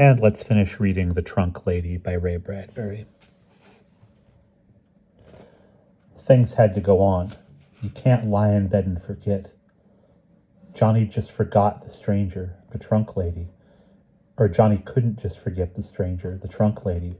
And let's finish reading The Trunk Lady by Ray Bradbury. Things had to go on. You can't lie in bed and forget. Johnny just forgot the stranger, the trunk lady. Or Johnny couldn't just forget the stranger, the trunk lady,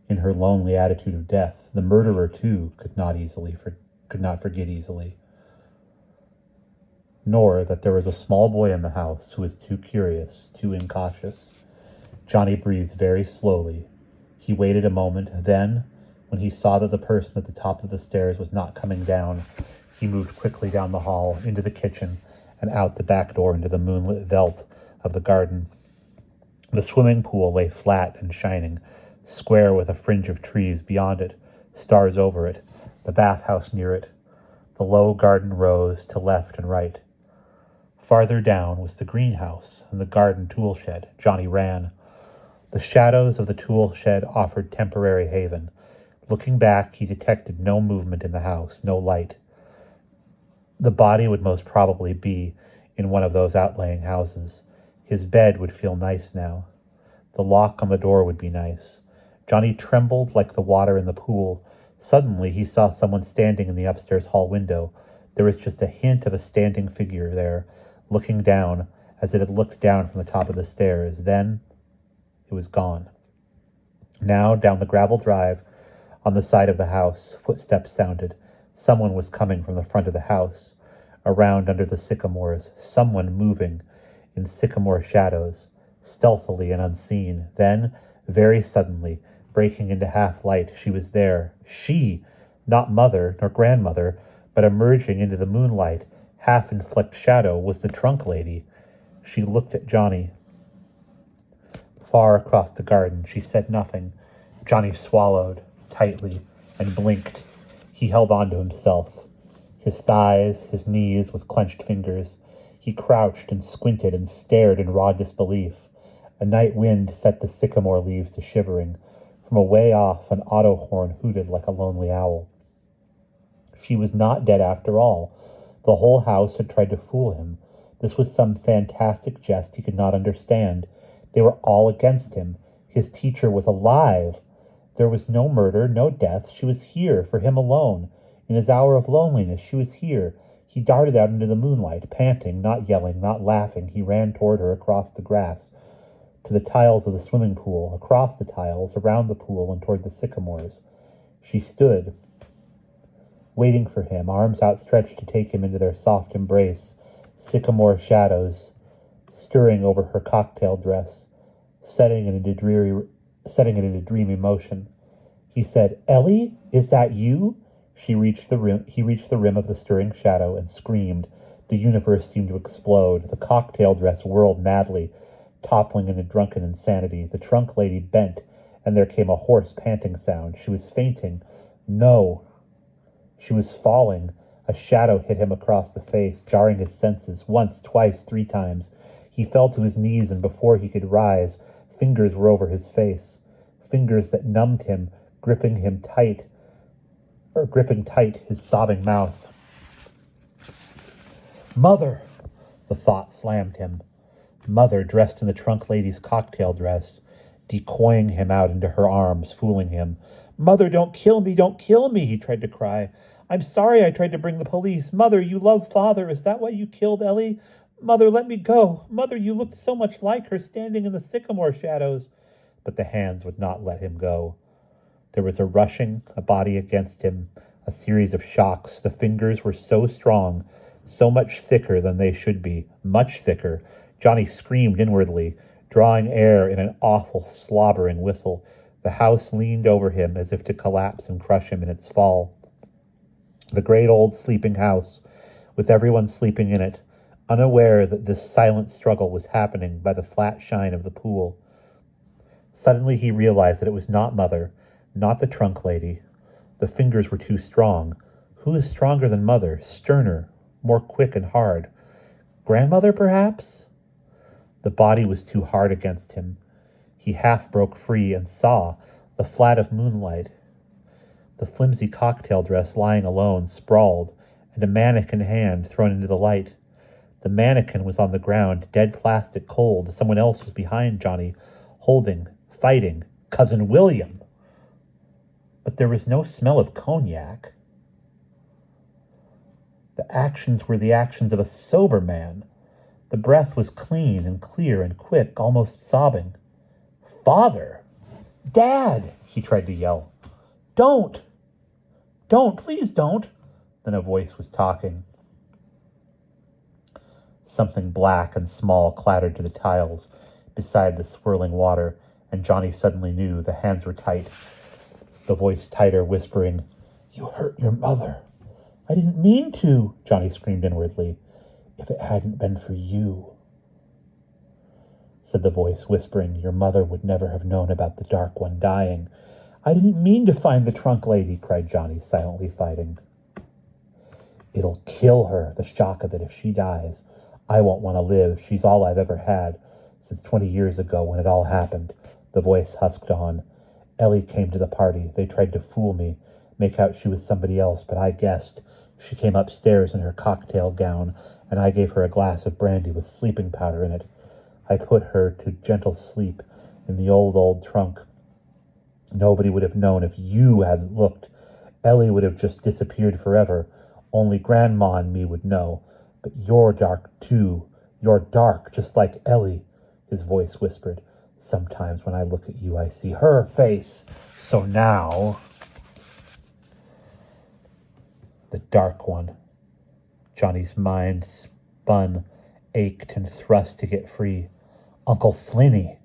in her lonely attitude of death. The murderer, too, could not forget easily. Nor that there was a small boy in the house who was too curious, too incautious. Johnny breathed very slowly. He waited a moment. Then, when he saw that the person at the top of the stairs was not coming down, he moved quickly down the hall, into the kitchen, and out the back door into the moonlit veldt of the garden. The swimming pool lay flat and shining, square with a fringe of trees beyond it, stars over it, the bathhouse near it. The low garden rose to left and right. Farther down was the greenhouse and the garden tool shed. Johnny ran. The shadows of the tool shed offered temporary haven. Looking back, he detected no movement in the house, no light. The body would most probably be in one of those outlying houses. His bed would feel nice now. The lock on the door would be nice. Johnny trembled like the water in the pool. Suddenly he saw someone standing in the upstairs hall window. There was just a hint of a standing figure there, looking down, as it had looked down from the top of the stairs. Then it was gone. Now, down the gravel drive, on the side of the house, footsteps sounded. Someone was coming from the front of the house, around under the sycamores. Someone moving in sycamore shadows, stealthily and unseen. Then, very suddenly, breaking into half-light, she was there. She, not mother nor grandmother, but emerging into the moonlight, half in flecked shadow, was the trunk lady. She looked at Johnny. Far across the garden, she said nothing. Johnny swallowed tightly and blinked. He held on to himself, his thighs, his knees with clenched fingers. He crouched and squinted and stared in raw disbelief. A night wind set the sycamore leaves to shivering. From away off, an auto horn hooted like a lonely owl. She was not dead after all. The whole house had tried to fool him. This was some fantastic jest he could not understand. They were all against him. His teacher was alive. There was no murder, no death. She was here, for him alone. In his hour of loneliness, she was here. He darted out into the moonlight, panting, not yelling, not laughing. He ran toward her across the grass, to the tiles of the swimming pool, across the tiles, around the pool, and toward the sycamores. She stood, waiting for him, arms outstretched to take him into their soft embrace, sycamore shadows stirring over her cocktail dress, setting it into dreamy motion. He said, "Ellie, is that you?" He reached the rim of the stirring shadow and screamed. The universe seemed to explode. The cocktail dress whirled madly, toppling into drunken insanity. The trunk lady bent, and there came a hoarse panting sound. She was fainting. No. She was falling. A shadow hit him across the face, jarring his senses. Once, twice, 3 times. He fell to his knees, and before he could rise, fingers were over his face. Fingers that numbed him, gripping tight his sobbing mouth. Mother! The thought slammed him. Mother, dressed in the trunk lady's cocktail dress, decoying him out into her arms, fooling him. "Mother, don't kill me, don't kill me," he tried to cry. "I'm sorry I tried to bring the police. Mother, you love father. Is that why you killed Ellie? Mother, let me go. Mother, you looked so much like her standing in the sycamore shadows." But the hands would not let him go. There was a rushing, a body against him, a series of shocks. The fingers were so strong, so much thicker than they should be, much thicker. Johnny screamed inwardly, drawing air in an awful, slobbering whistle. The house leaned over him as if to collapse and crush him in its fall. The great old sleeping house, with everyone sleeping in it, unaware that this silent struggle was happening by the flat shine of the pool. Suddenly he realized that it was not Mother, not the trunk lady. The fingers were too strong. Who is stronger than Mother? Sterner, more quick and hard. Grandmother, perhaps? The body was too hard against him. He half broke free and saw the flat of moonlight, the flimsy cocktail dress lying alone, sprawled, and a mannequin hand thrown into the light. The mannequin was on the ground, dead plastic, cold. Someone else was behind Johnny, holding, fighting, Cousin William. But there was no smell of cognac. The actions were the actions of a sober man. The breath was clean and clear and quick, almost sobbing. Father! Dad! He tried to yell. Don't! Don't! Please don't! Then a voice was talking. Something black and small clattered to the tiles beside the swirling water, and Johnny suddenly knew the hands were tight. The voice tighter, whispering, You hurt your mother. I didn't mean to, Johnny screamed inwardly. If it hadn't been for you, said the voice, whispering, your mother would never have known about the Dark One dying. I didn't mean to find the Trunk Lady, cried Johnny, silently fighting. It'll kill her, the shock of it, if she dies. I won't want to live. She's all I've ever had, since 20 years ago when it all happened, the voice husked on. Ellie came to the party. They tried to fool me, make out she was somebody else, but I guessed. She came upstairs in her cocktail gown, and I gave her a glass of brandy with sleeping powder in it. I put her to gentle sleep in the old trunk. Nobody would have known if you hadn't looked. Ellie would have just disappeared forever. Only Grandma and me would know. But you're dark, too. You're dark, just like Ellie, his voice whispered. Sometimes when I look at you, I see her face. So now... The Dark One. Johnny's mind spun, ached, and thrust to get free. Uncle Flinny.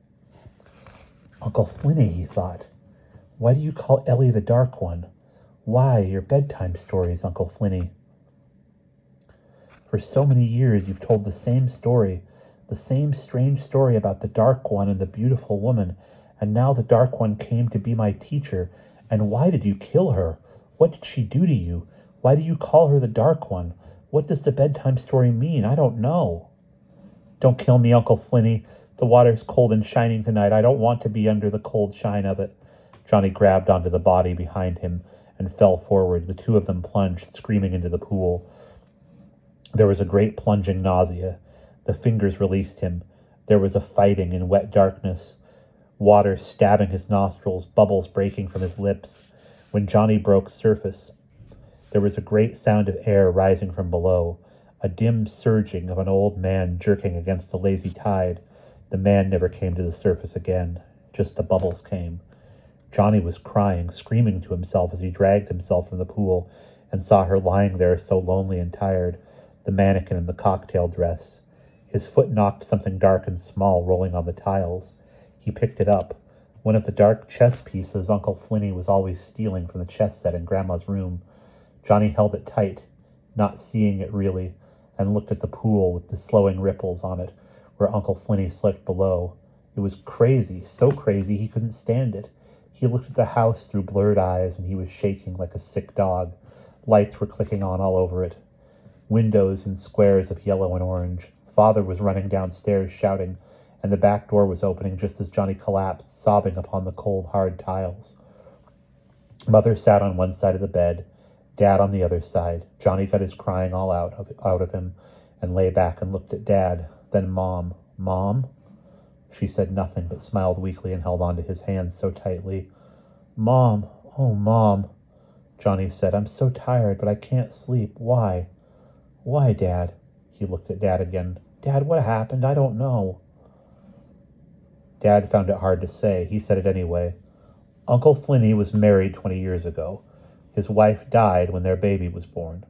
Uncle Flinny, he thought. Why do you call Ellie the Dark One? Why your bedtime stories, Uncle Flinny? For so many years you've told the same story, the same strange story about the Dark One and the beautiful woman, and now the Dark One came to be my teacher. And why did you kill her? What did she do to you? Why do you call her the Dark One? What does the bedtime story mean? I don't know. Don't kill me, Uncle Flinny. The water's cold and shining tonight. I don't want to be under the cold shine of it. Johnny grabbed onto the body behind him and fell forward. The two of them plunged, screaming into the pool. There was a great plunging nausea. The fingers released him. There was a fighting in wet darkness. Water stabbing his nostrils, bubbles breaking from his lips. When Johnny broke surface, there was a great sound of air rising from below, a dim surging of an old man jerking against the lazy tide. The man never came to the surface again. Just the bubbles came. Johnny was crying, screaming to himself as he dragged himself from the pool and saw her lying there so lonely and tired, the mannequin in the cocktail dress. His foot knocked something dark and small rolling on the tiles. He picked it up. One of the dark chess pieces Uncle Flinny was always stealing from the chess set in Grandma's room. Johnny held it tight, not seeing it really, and looked at the pool with the slowing ripples on it, where Uncle Flinny slept below. It was crazy, so crazy he couldn't stand it. He looked at the house through blurred eyes, and he was shaking like a sick dog. Lights were clicking on all over it. Windows in squares of yellow and orange. Father was running downstairs shouting, and the back door was opening just as Johnny collapsed, sobbing upon the cold, hard tiles. Mother sat on one side of the bed, Dad on the other side. Johnny got his crying all out of him and lay back and looked at Dad. Then Mom. Mom? She said nothing but smiled weakly and held onto his hand so tightly. Mom, oh Mom, Johnny said, I'm so tired, but I can't sleep. Why? Why, Dad? He looked at Dad again. Dad, what happened? I don't know. Dad found it hard to say. He said it anyway. Uncle Flinny was married 20 years ago. His wife died when their baby was born.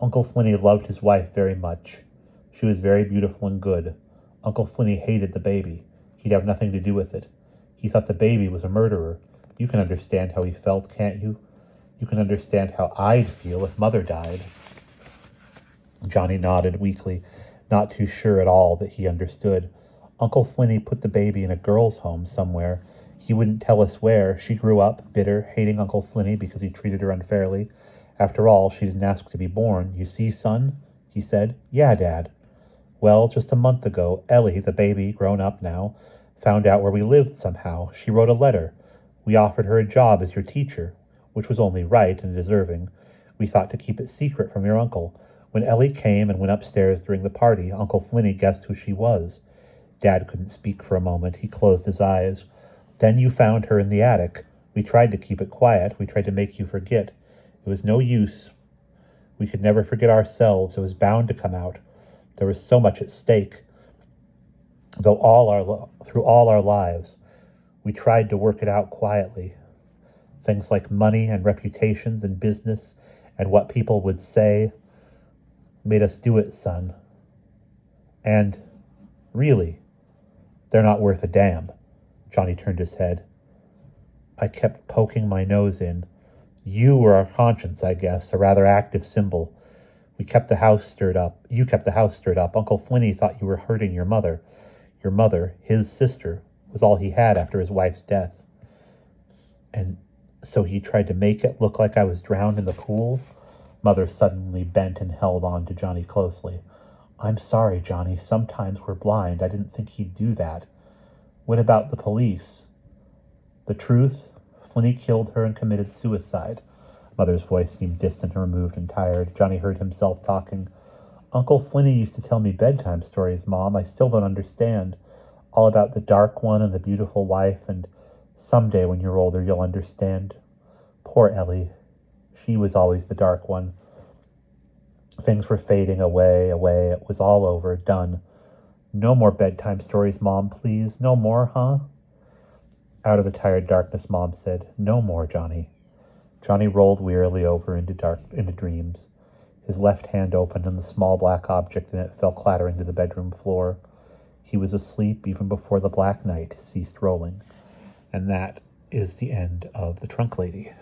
Uncle Flinny loved his wife very much. She was very beautiful and good. Uncle Flinny hated the baby. He'd have nothing to do with it. He thought the baby was a murderer. You can understand how he felt, can't you? You can understand how I'd feel if Mother died. Johnny nodded weakly, not too sure at all that he understood. Uncle Flinny put the baby in a girl's home somewhere. He wouldn't tell us where. She grew up, bitter, hating Uncle Flinny because he treated her unfairly. After all, she didn't ask to be born. You see, son? He said. Yeah, Dad. Well, just a month ago, Ellie, the baby, grown up now, found out where we lived somehow. She wrote a letter. We offered her a job as your teacher, which was only right and deserving. We thought to keep it secret from your uncle. When Ellie came and went upstairs during the party, Uncle Flinny guessed who she was. Dad couldn't speak for a moment. He closed his eyes. Then you found her in the attic. We tried to keep it quiet. We tried to make you forget. It was no use. We could never forget ourselves. It was bound to come out. There was so much at stake. Through all our lives, we tried to work it out quietly. Things like money and reputations and business and what people would say made us do it, son. And, really, they're not worth a damn. Johnny turned his head. I kept poking my nose in. You were our conscience, I guess, a rather active symbol. We kept the house stirred up. You kept the house stirred up. Uncle Flinny thought you were hurting your mother. Your mother, his sister, was all he had after his wife's death. And so he tried to make it look like I was drowned in the pool? Mother suddenly bent and held on to Johnny closely. I'm sorry, Johnny. Sometimes we're blind. I didn't think he'd do that. What about the police? The truth? Flinny killed her and committed suicide. Mother's voice seemed distant, removed, and tired. Johnny heard himself talking. Uncle Flinny used to tell me bedtime stories, Mom. I still don't understand. All about the dark one and the beautiful wife, and someday when you're older you'll understand. Poor Ellie. She was always the dark one. Things were fading away. It was all over, done. No more bedtime stories, Mom, please. No more, huh? Out of the tired darkness, Mom said, No more, Johnny. Johnny rolled wearily over into dreams. His left hand opened and the small black object in it fell clattering to the bedroom floor. He was asleep even before the black night ceased rolling. And that is the end of The Trunk Lady.